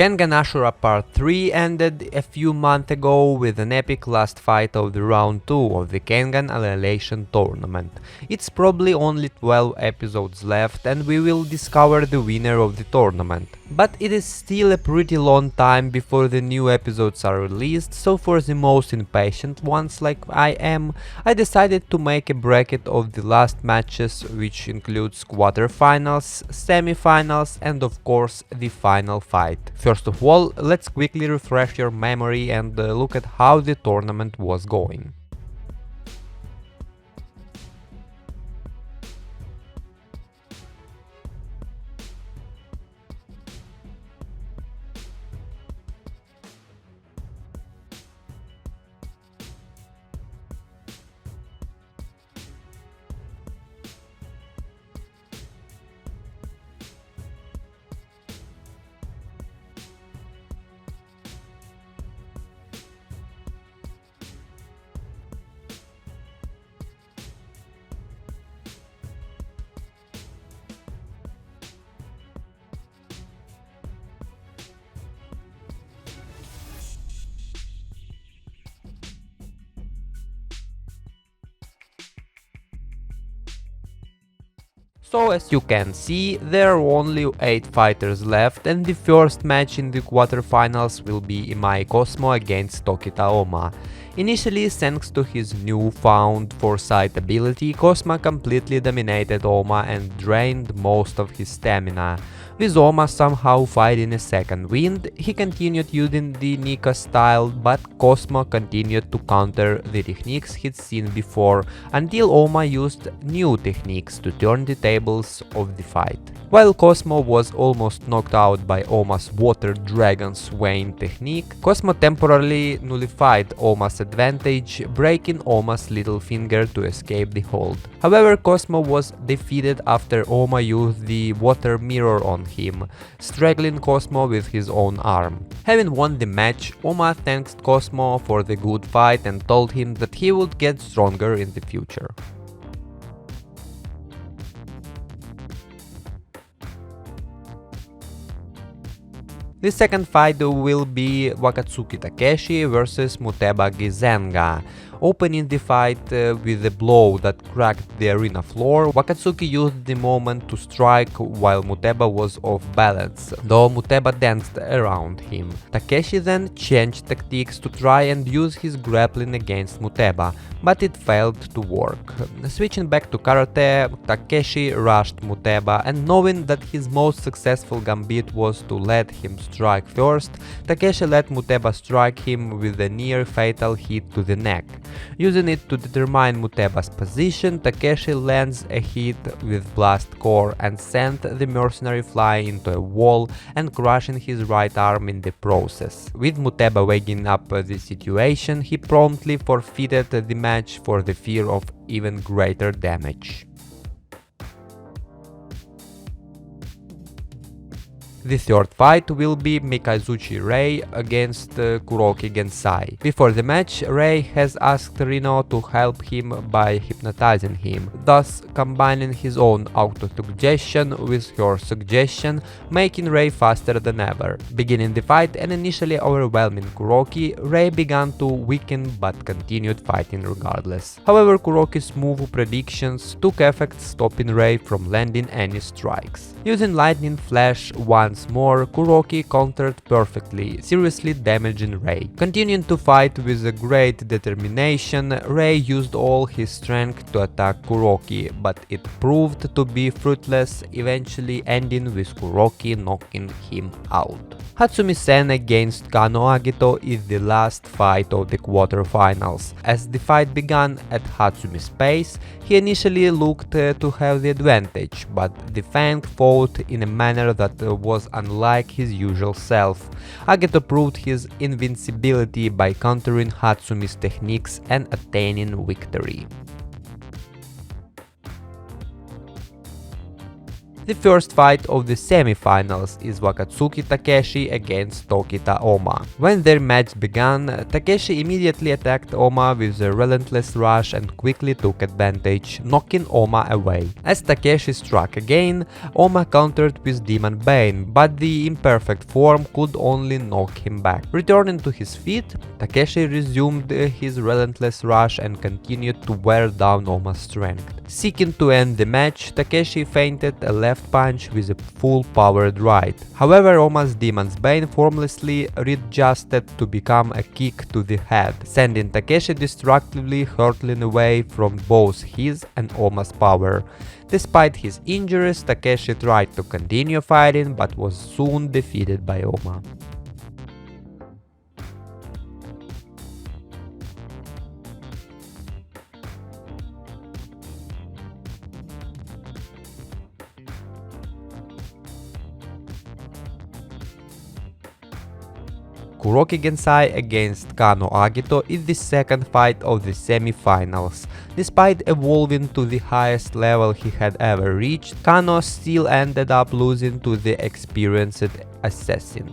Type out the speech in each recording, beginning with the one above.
Kengan Ashura Part 3 ended a few months ago with an epic last fight of the round 2 of the Kengan Annihilation Tournament. It's probably only 12 episodes left and we will discover the winner of the tournament. But it is still a pretty long time before the new episodes are released, so for the most impatient ones like I am, I decided to make a bracket of the last matches, which includes quarterfinals, semifinals and of course the final fight. First of all, let's quickly refresh your memory and look at how the tournament was going. So as you can see, there are only 8 fighters left and the first match in the quarterfinals will be Imai Cosmo against Tokita Ohma. Initially, thanks to his newfound foresight ability, Cosmo completely dominated Ohma and drained most of his stamina. With Ohma somehow finding a second wind, he continued using the Nika style, but Cosmo continued to counter the techniques he'd seen before, until Ohma used new techniques to turn the tables of the fight. While Cosmo was almost knocked out by Ohma's Water Dragon Swain technique, Cosmo temporarily nullified Ohma's advantage, breaking Ohma's little finger to escape the hold. However, Cosmo was defeated after Ohma used the Water Mirror on him, strangling Cosmo with his own arm. Having won the match, Ohma thanked Cosmo for the good fight and told him that he would get stronger in the future. The second fight will be Wakatsuki Takeshi vs Muteba Gizenga. Opening the fight with a blow that cracked the arena floor, Wakatsuki used the moment to strike while Muteba was off balance, though Muteba danced around him. Takeshi then changed tactics to try and use his grappling against Muteba, but it failed to work. Switching back to karate, Takeshi rushed Muteba, and knowing that his most successful gambit was to let him strike first, Takeshi let Muteba strike him with a near fatal hit to the neck. Using it to determine Muteba's position, Takeshi lands a hit with Blast Core and sent the mercenary flying into a wall and crushing his right arm in the process. With Muteba waking up the situation, he promptly forfeited the match for the fear of even greater damage. The third fight will be Mikazuchi Rei against Kuroki Gensai. Before the match, Rei has asked Rino to help him by hypnotizing him, thus combining his own auto-suggestion with her suggestion, making Rei faster than ever. Beginning the fight and initially overwhelming Kuroki, Rei began to weaken but continued fighting regardless. However, Kuroki's move predictions took effect, stopping Rei from landing any strikes. Using Lightning Flash once more, Kuroki countered perfectly, seriously damaging Rei. Continuing to fight with a great determination, Rei used all his strength to attack Kuroki, but it proved to be fruitless, eventually ending with Kuroki knocking him out. Hatsumi-sen against Kano Agito is the last fight of the quarterfinals. As the fight began at Hatsumi's pace, he initially looked to have the advantage, but the Fang fought in a manner that was unlike his usual self. Agito proved his invincibility by countering Hatsumi's techniques and attaining victory. The first fight of the semi-finals is Wakatsuki Takeshi against Tokita Ohma. When their match began, Takeshi immediately attacked Ohma with a relentless rush and quickly took advantage, knocking Ohma away. As Takeshi struck again, Ohma countered with Demon Bane, but the imperfect form could only knock him back. Returning to his feet, Takeshi resumed his relentless rush and continued to wear down Ohma's strength. Seeking to end the match, Takeshi feinted a left punch with a full-powered right. However, Ohma's Demon's Bane formlessly readjusted to become a kick to the head, sending Takeshi destructively hurtling away from both his and Ohma's power. Despite his injuries, Takeshi tried to continue fighting but was soon defeated by Ohma. Kuroki Gensai against Kano Agito is the second fight of the semi-finals. Despite evolving to the highest level he had ever reached, Kano still ended up losing to the experienced assassin.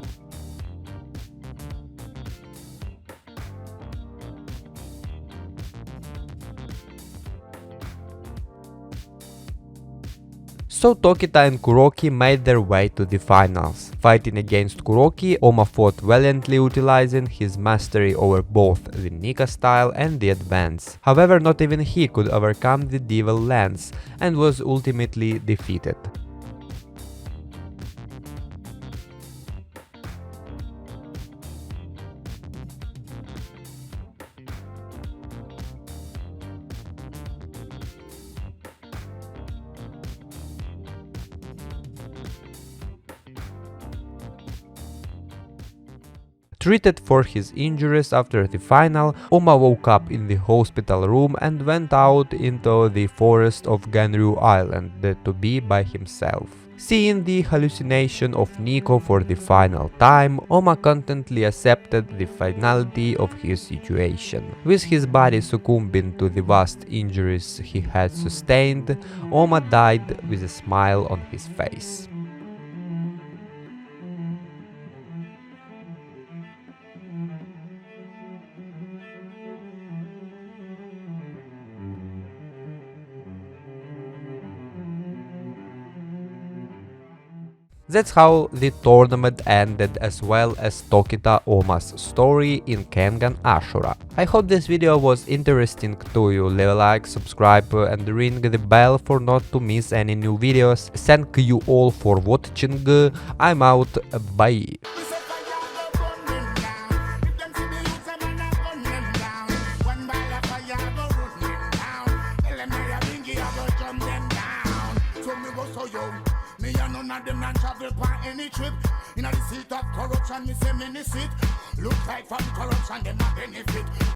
So Tokita and Kuroki made their way to the finals. Fighting against Kuroki, Ohma fought valiantly, utilizing his mastery over both the Nika style and the advance. However, not even he could overcome the Devil Lance and was ultimately defeated. Treated for his injuries after the final, Ohma woke up in the hospital room and went out into the forest of Ganryu Island to be by himself. Seeing the hallucination of Nico for the final time, Ohma contently accepted the finality of his situation. With his body succumbing to the vast injuries he had sustained, Ohma died with a smile on his face. That's how the tournament ended, as well as Tokita Ohma's story in Kengan Ashura. I hope this video was interesting to you. Leave a like, subscribe and ring the bell for not to miss any new videos. Thank you all for watching. I'm out. Bye. None of them not travel for any trip. In the seat of corruption, me say many sit. Look like from corruption, them a benefit.